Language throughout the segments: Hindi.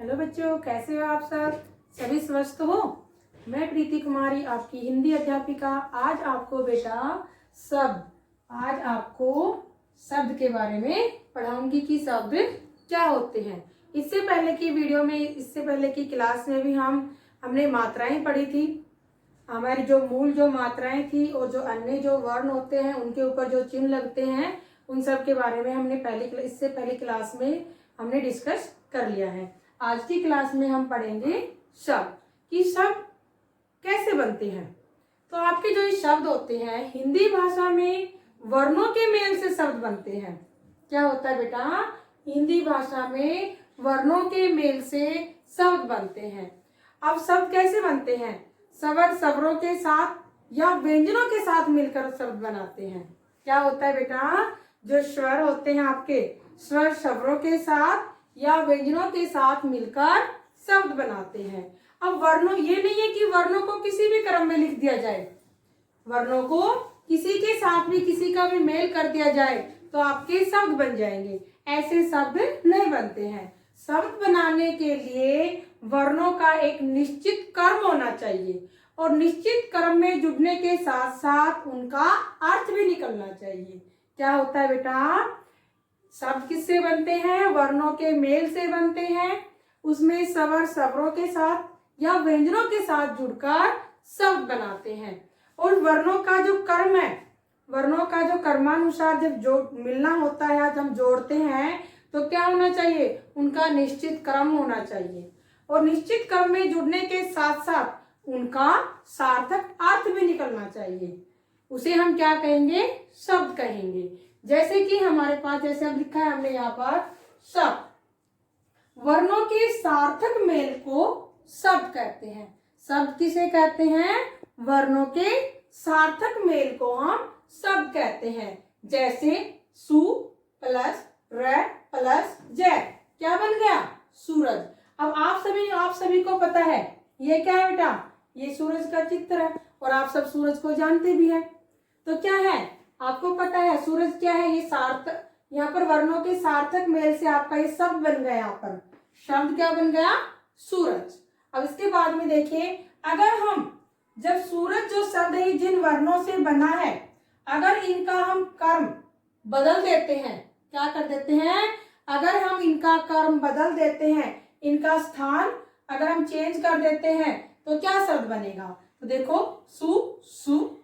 हेलो बच्चों, कैसे हो आप सब? सभी स्वस्थ हो? मैं प्रीति कुमारी, आपकी हिंदी अध्यापिका। आज आपको शब्द के बारे में पढ़ाऊंगी कि शब्द क्या होते हैं। इससे पहले की क्लास में भी हमने मात्राएं पढ़ी थी। हमारी जो मात्राएं थी और जो अन्य जो वर्ण होते हैं उनके ऊपर जो चिन्ह लगते हैं, उन सब के बारे में इससे पहले क्लास में हमने डिस्कस कर लिया है। आज की क्लास में हम पढ़ेंगे शब्द कि शब्द कैसे बनते हैं। तो आपके जो ये शब्द होते हैं, हिंदी भाषा में वर्णों के मेल से शब्द बनते हैं। क्या होता है बेटा? हिंदी भाषा में वर्णों के मेल से शब्द बनते हैं। अब शब्द कैसे बनते हैं? स्वर स्वरों के साथ या व्यंजनों के साथ मिलकर शब्द बनाते हैं। क्या होता है बेटा? जो स्वर होते हैं आपके, स्वर स्वरों के साथ या व्यंजनों के साथ मिलकर शब्द बनाते हैं। अब वर्णों, ये नहीं है कि वर्णों को किसी भी क्रम में लिख दिया जाए। वर्णों को किसी के साथ भी किसी का भी मेल कर दिया जाए तो आपके शब्द बन जाएंगे। ऐसे शब्द नहीं बनते हैं। शब्द बनाने के लिए वर्णों का एक निश्चित क्रम होना चाहिए और निश्चित क्रम में जुड़ने के साथ साथ उनका अर्थ भी निकलना चाहिए। क्या होता है बेटा? शब्द किससे बनते हैं? वर्णों के मेल से बनते हैं। उसमें स्वर स्वरों के साथ या व्यंजनों के साथ जुड़कर शब्द बनाते हैं। और वर्णों का जो क्रम है, वर्णों का जो क्रमानुसार जब मिलना होता है, जब हम जोड़ते हैं तो क्या होना चाहिए? उनका निश्चित क्रम होना चाहिए और निश्चित क्रम में जुड़ने के साथ साथ उनका सार्थक अर्थ भी निकलना चाहिए। उसे हम क्या कहेंगे? शब्द कहेंगे। जैसे कि हमारे पास, जैसे अब लिखा है हमने यहाँ पर शब्द। वर्णों के सार्थक मेल को शब्द कहते हैं। शब्द किसे कहते हैं? वर्णों के सार्थक मेल को हम शब्द कहते हैं। जैसे सु प्लस र प्लस जय क्या बन गया? सूरज। अब आप सभी को पता है ये क्या है बेटा? ये सूरज का चित्र है और आप सब सूरज को जानते भी हैं। तो क्या है? आपको पता है सूरज क्या है? ये सार्थक, यहाँ पर वर्णों के सार्थक मेल से आपका ये शब्द बन गया। यहाँ पर शब्द क्या बन गया? सूरज। अब इसके बाद में देखिए, अगर हम जब सूरज जो शब्द है जिन वर्णों से बना है, अगर इनका हम क्रम बदल देते हैं, क्या कर देते हैं? अगर हम इनका क्रम बदल देते हैं, इनका स्थान अगर हम चेंज कर देते हैं तो क्या शब्द बनेगा? तो देखो सु।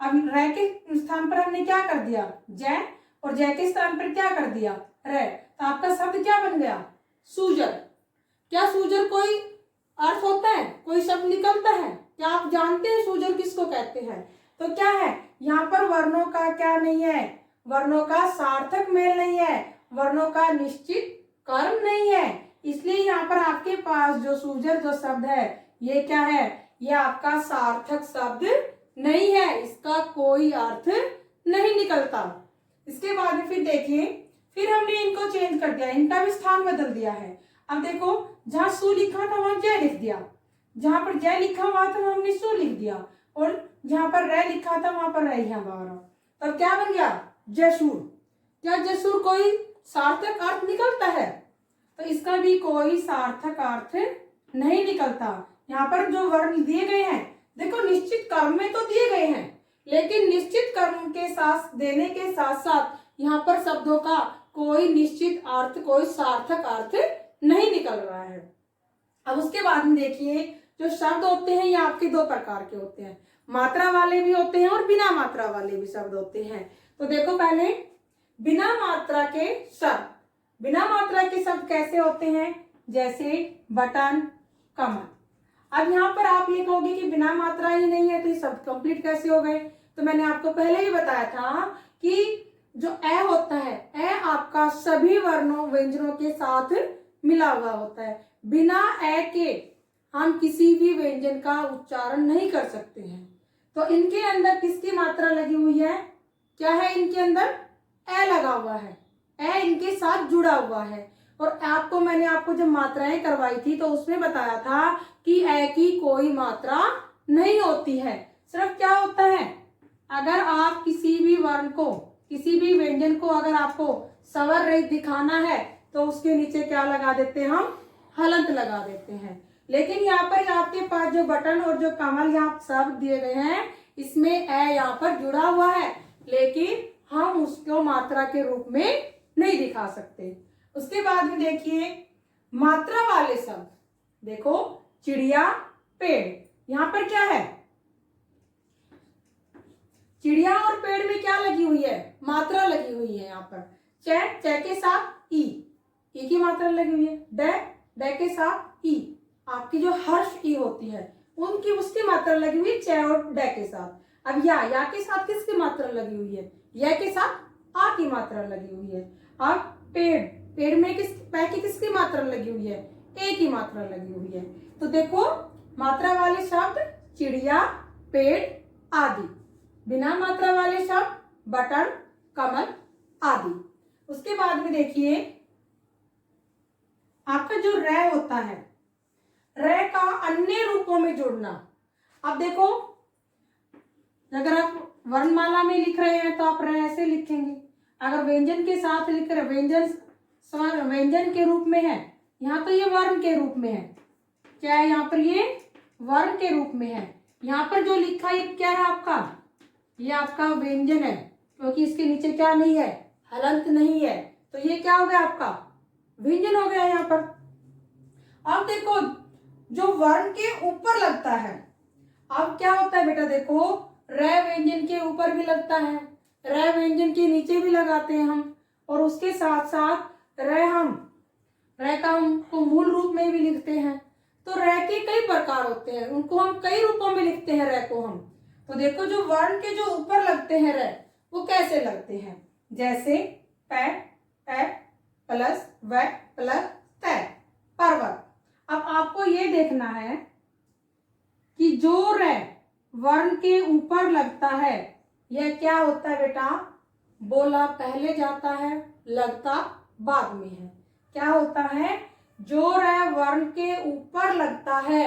अब र के स्थान पर हमने क्या कर दिया? जय। और जय के स्थान पर क्या कर दिया? र। तो आपका शब्द क्या बन गया? सूजर। क्या सूजर कोई अर्थ होता है? कोई शब्द निकलता है? क्या आप जानते हैं सूजर किसको कहते हैं? तो क्या है, यहाँ पर वर्णों का क्या नहीं है? वर्णों का सार्थक मेल नहीं है, वर्णों का निश्चित क्रम नहीं है। इसलिए यहाँ पर आपके पास जो सूजर जो शब्द है, ये क्या है? ये आपका सार्थक शब्द नहीं है, इसका कोई अर्थ नहीं निकलता। इसके बाद में फिर देखिए, फिर हमने इनको चेंज कर दिया, इनका भी स्थान बदल दिया है। अब देखो, जहाँ सु लिखा था वहां जय लिख दिया, जहां पर जय लिखा हुआ था वहां हमने सु लिख दिया, और जहां पर र लिखा था वहां पर र यहाँ बाहर। तब क्या बन गया? जयसूर। क्या जयसूर कोई सार्थक अर्थ निकलता है? तो इसका भी कोई सार्थक अर्थ नहीं निकलता। यहाँ पर जो वर्ण दिए गए हैं, देखो निश्चित क्रम में तो दिए गए हैं, लेकिन निश्चित क्रम के साथ देने के साथ साथ यहाँ पर शब्दों का कोई निश्चित अर्थ, कोई सार्थक अर्थ नहीं निकल रहा है। अब उसके बाद में देखिए, जो शब्द होते हैं ये आपके दो प्रकार के होते हैं, मात्रा वाले भी होते हैं और बिना मात्रा वाले भी शब्द होते हैं। तो देखो पहले बिना मात्रा के शब्द। बिना मात्रा के शब्द कैसे होते हैं? जैसे बटन, कमल। अब यहाँ पर आप ये कहोगे कि बिना मात्रा ही नहीं है तो ये शब्द कंप्लीट कैसे हो गए? तो मैंने आपको पहले ही बताया था कि जो ए होता है, ए आपका सभी वर्णों व्यंजनों के साथ मिला हुआ होता है। बिना ए के हम किसी भी व्यंजन का उच्चारण नहीं कर सकते हैं। तो इनके अंदर किसकी मात्रा लगी हुई है? क्या है इनके अंदर? ए लगा हुआ है, ए इनके साथ जुड़ा हुआ है। और मैंने आपको जब मात्राएं करवाई थी तो उसमें बताया था कि ए की कोई मात्रा नहीं होती है। सिर्फ क्या होता है, अगर आप किसी भी वर्ण को, किसी भी व्यंजन को अगर आपको स्वर रहित दिखाना है तो उसके नीचे क्या लगा देते हैं हम? हलंत लगा देते हैं। लेकिन यहाँ पर आपके पास जो बटन और जो कमल यहाँ शब्द दिए गए हैं, इसमें ए यहाँ पर जुड़ा हुआ है, लेकिन हम उसको मात्रा के रूप में नहीं दिखा सकते। उसके बाद में देखिए मात्रा वाले शब्द, देखो चिड़िया, पेड़, यहाँ पर क्या है, चिड़िया और पेड़ में क्या लगी हुई है, मात्रा लगी हुई है। यहाँ पर च के साथ ई की मात्रा लगी हुई है, ड के साथ ई, आपकी जो हर्ष ई होती है उनकी उसकी मात्रा लगी हुई है च और ड के साथ। अब या के साथ किसकी मात्रा लगी हुई है, या के साथ आ की मात्रा लगी हुई है। अब पेड़ में पै की किसकी मात्रा लगी हुई है, ए की मात्रा लगी हुई है। तो देखो मात्रा वाले शब्द चिड़िया, पेड़ आदि, बिना मात्रा वाले शब्द बटन, कमल आदि। उसके बाद में देखिए आपका जो र होता है, र का अन्य रूपों में जुड़ना। अब देखो अगर आप वर्णमाला में लिख रहे हैं तो आप र ऐसे लिखेंगे, अगर व्यंजन के साथ लिख रहे, व्यंजन स्वर व्यंजन के रूप में है, यहाँ तो ये वर्ण के रूप में है, क्या है यहाँ पर, ये वर्ण के रूप में है। यहाँ पर जो लिखा है क्या है आपका, ये आपका व्यंजन है, क्योंकि इसके नीचे क्या नहीं है, हलंत नहीं है, तो ये क्या हो गया आपका व्यंजन हो गया यहाँ पर। अब देखो जो वर्ण के ऊपर लगता है, अब क्या होता है बेटा, देखो र व्यंजन के ऊपर भी लगता है, र व्यंजन के नीचे भी लगाते हैं हम, और उसके साथ साथ र का हम तो मूल रूप में भी लिखते हैं। तो र के कई प्रकार होते हैं, उनको हम कई रूपों में लिखते हैं र को हम। तो देखो जो वर्ण के जो ऊपर लगते हैं र, वो कैसे लगते हैं, जैसे पै, ए प्लस व प्लस तै, पर्वत। अब आपको ये देखना है कि जो र वर्ण के ऊपर लगता है यह क्या होता है बेटा, बोला पहले जाता है, लगता बाद में है। क्या होता है, जो र वर्ण के ऊपर लगता है,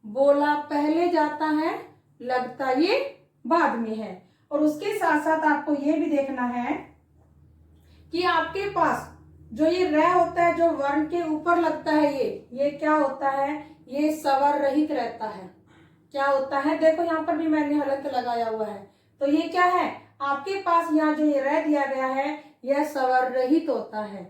बोला पहले जाता है, लगता ये बाद में है। और उसके साथ साथ आपको ये भी देखना है कि आपके पास जो ये र होता है, जो वर्ण के ऊपर लगता है, ये क्या होता है, ये स्वर रहित रहता है। क्या होता है, देखो यहाँ पर भी मैंने हलंत लगाया हुआ है, तो ये क्या है, आपके पास यहाँ जो ये र दिया गया है यह स्वर रहित होता है।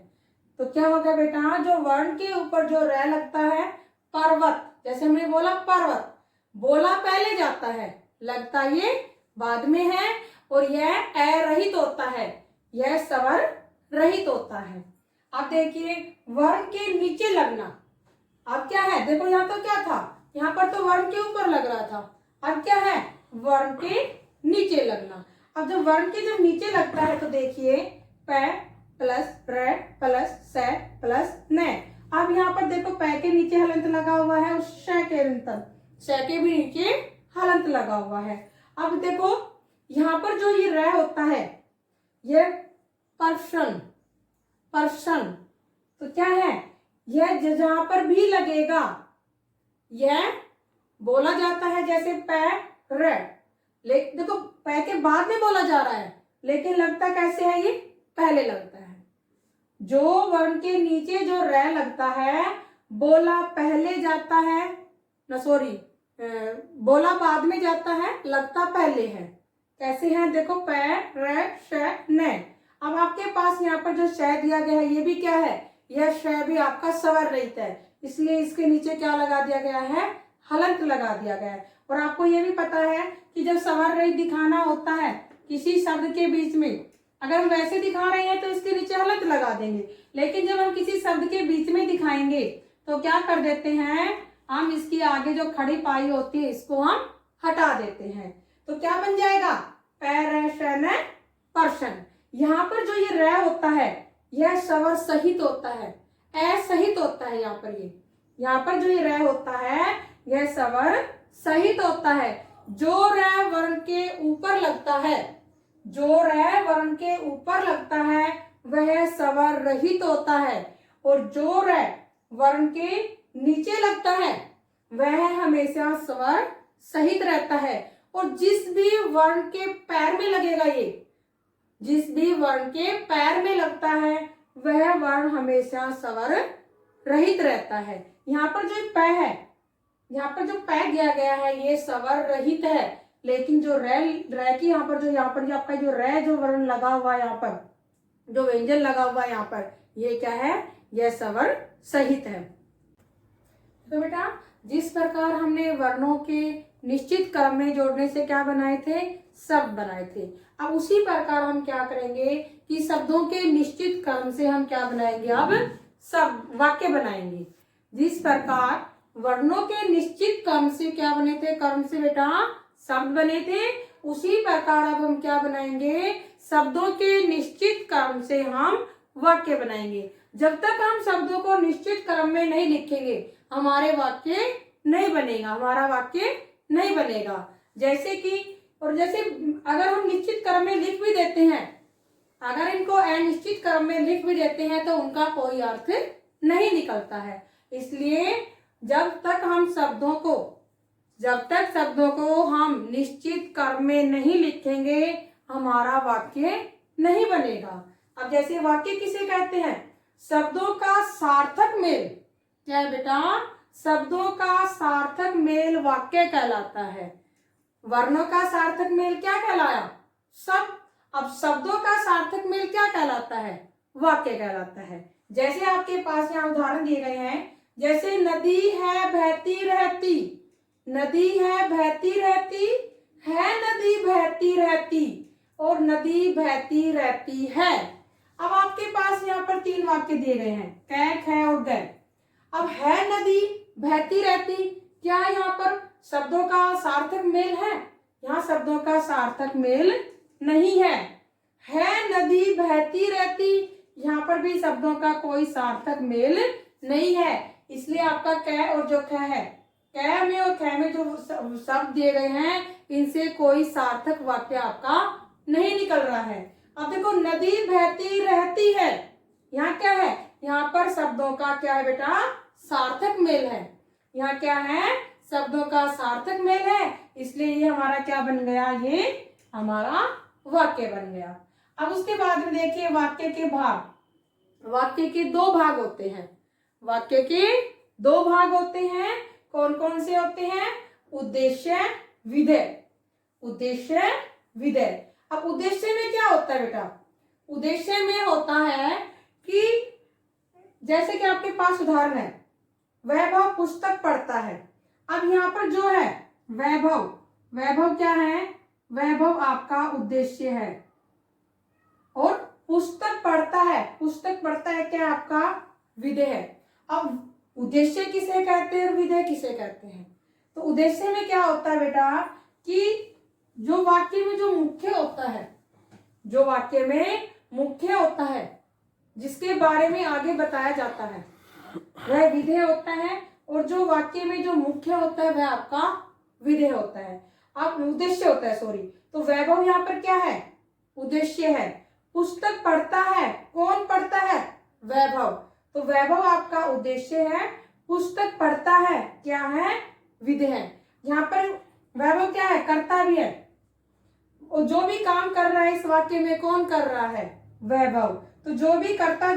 तो क्या होगा बेटा, जो वर्ण के ऊपर जो र लगता है, पर्वत, जैसे हमने बोला पर्वत, बोला पहले जाता है, लगता ये बाद में है, और यह ए रहित होता है, यह स्वर रहित होता है। अब देखिए वर्ण के नीचे लगना, अब क्या है, देखो यहाँ तो क्या था, यहाँ पर तो वर्ण के ऊपर लग रहा था, अब क्या है, वर्ण के नीचे लगना। अब जब वर्ण के जब नीचे लगता है तो देखिए पै प्लस र प्लस स प्लस न। अब यहाँ पर देखो पै के नीचे हलंत लगा हुआ है, और श के भी नीचे हलंत लगा हुआ है। अब देखो यहाँ पर जो ये र होता है, ये पर्सन, तो क्या है, यह जहां पर भी लगेगा यह बोला जाता है, जैसे पै र, लेकिन देखो पै के बाद में बोला जा रहा है, लेकिन लगता कैसे है, ये पहले लगता है। जो वर्ण के नीचे जो र लगता है, बोला पहले जाता है, बोला बाद में जाता है, लगता पहले है। कैसे है, देखो पै र श न। अब आपके पास यहाँ पर जो श दिया गया है, ये भी क्या है, यह श भी आपका स्वर रहित है, इसलिए इसके नीचे क्या लगा दिया गया है, हलंत लगा दिया गया है। और आपको ये भी पता है कि जब स्वर रहित दिखाना होता है किसी शब्द के बीच में, अगर हम वैसे दिखा रहे हैं तो इसके नीचे हलंत लगा देंगे, लेकिन जब हम किसी शब्द के बीच में दिखाएंगे तो क्या कर देते हैं, हम इसकी आगे जो खड़ी पाई होती है इसको हम हटा देते हैं। तो क्या बन जाएगा, पैरशन पर्सन। यहाँ पर जो ये र होता है यह स्वर सहित होता है, असहित होता है। यहाँ पर जो ये र होता है यह स्वर सहित होता है। जो र वर्ण के ऊपर लगता है, जो र वर्ण के ऊपर लगता है वह स्वर रहित होता है, और जो र वर्ण के नीचे लगता है वह हमेशा स्वर सहित रहता है। और जिस भी वर्ण के पैर में लगेगा, ये जिस भी वर्ण के पैर में लगता है वह वर्ण हमेशा स्वर रहित रहता है। यहाँ पर जो प है, यहाँ पर जो प दिया गया है ये स्वर रहित है, लेकिन जो रे की यहाँ पर जो आपका जो रे जो वर्ण लगा हुआ है, यहाँ पर जो व्यंजन लगा हुआ है, यहाँ पर ये क्या है, यह स्वर सहित है। तो बेटा जिस प्रकार हमने वर्णों के निश्चित क्रम में जोड़ने से क्या बनाए थे, शब्द बनाए थे, अब उसी प्रकार हम क्या करेंगे कि शब्दों के निश्चित क्रम से हम क्या बनाएंगे, अब सब वाक्य बनाएंगे। जिस प्रकार वर्णों के निश्चित क्रम से क्या बने थे, क्रम से बेटा शब्द बने थे, उसी प्रकार अब हम क्या बनाएंगे, शब्दों के निश्चित क्रम से हम वाक्य बनाएंगे। जब तक हम शब्दों को निश्चित क्रम में नहीं लिखेंगे हमारे वाक्य नहीं बनेगा, हमारा वाक्य नहीं बनेगा। जैसे कि जैसे अगर हम निश्चित क्रम में लिख भी देते हैं, अगर इनको अनिश्चित क्रम में लिख भी देते हैं तो उनका कोई अर्थ नहीं निकलता है। इसलिए जब तक शब्दों को हम निश्चित क्रम में नहीं लिखेंगे हमारा वाक्य नहीं बनेगा। अब जैसे वाक्य किसे कहते हैं, शब्दों का सार्थक मेल, क्या है बेटा, शब्दों का सार्थक मेल वाक्य कहलाता है। वर्णों का सार्थक मेल क्या कहलाया, शब्द। अब शब्दों का सार्थक मेल क्या कहलाता है, वाक्य कहलाता है। जैसे आपके पास यहाँ उदाहरण दिए गए हैं, जैसे नदी है बहती रहती, नदी है बहती रहती, है नदी बहती रहती, और नदी बहती रहती है। अब आपके पास यहाँ पर 3 वाक्य दिए गए हैं, कै, ख और ग। अब है नदी बहती रहती, क्या यहाँ पर शब्दों का सार्थक मेल है, यहाँ शब्दों का सार्थक मेल नहीं है। नदी बहती रहती, यहाँ पर भी शब्दों का कोई सार्थक मेल नहीं है। इसलिए आपका कै और जो ख है, कै में और ख में जो शब्द दिए गए हैं इनसे कोई सार्थक वाक्य आपका नहीं निकल रहा है। अब देखो नदी बहती रहती है, यहाँ क्या है, यहाँ पर शब्दों का क्या है बेटा, सार्थक मेल है। यहाँ क्या है, शब्दों का सार्थक मेल है, इसलिए ये हमारा क्या बन गया, ये हमारा वाक्य बन गया। अब उसके बाद में देखिए वाक्य के भाग। वाक्य के 2 भाग होते हैं, वाक्य के 2 भाग होते हैं। कौन कौन से होते हैं, उद्देश्य विधेय, उद्देश्य विधेय। अब उद्देश्य में क्या होता है बेटा, उद्देश्य में होता है कि जैसे कि आपके पास उदाहरण है, वैभव पुस्तक पढ़ता है। अब यहाँ पर जो है वैभव, वैभव क्या है, वैभव आपका उद्देश्य है, और पुस्तक पढ़ता है, पुस्तक पढ़ता है क्या आपका विधेय है। अब उद्देश्य किसे कहते हैं और विधेय किसे कहते हैं, तो उद्देश्य में क्या होता है बेटा कि जो वाक्य में जो मुख्य होता है, जो वाक्य में मुख्य होता है, जिसके बारे में आगे बताया जाता है वह विधेय होता है, और जो वाक्य में जो मुख्य होता है वह आपका विधेय होता है, आप उद्देश्य होता है, सॉरी। तो वैभव यहाँ पर क्या है, उद्देश्य है। पुस्तक पढ़ता है, कौन पढ़ता है, वैभव, तो वैभव आपका उद्देश्य है, पुस्तक पढ़ता है क्या है, विधेय। यहाँ पर वैभव क्या है, कर्ता भी है, और जो भी काम कर रहा है इस वाक्य में कौन कर रहा है, वैभव। तो जो भी कर्ता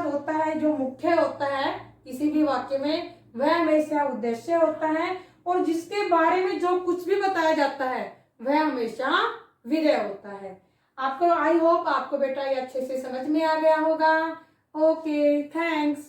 होता है, जो मुख्य होता है किसी भी वाक्य में, वह हमेशा उद्देश्य होता है, और जिसके बारे में जो कुछ भी बताया जाता है वह हमेशा विधेय होता है। आपको आई होप आपको बेटा ये अच्छे से समझ में आ गया होगा। Okay, thanks.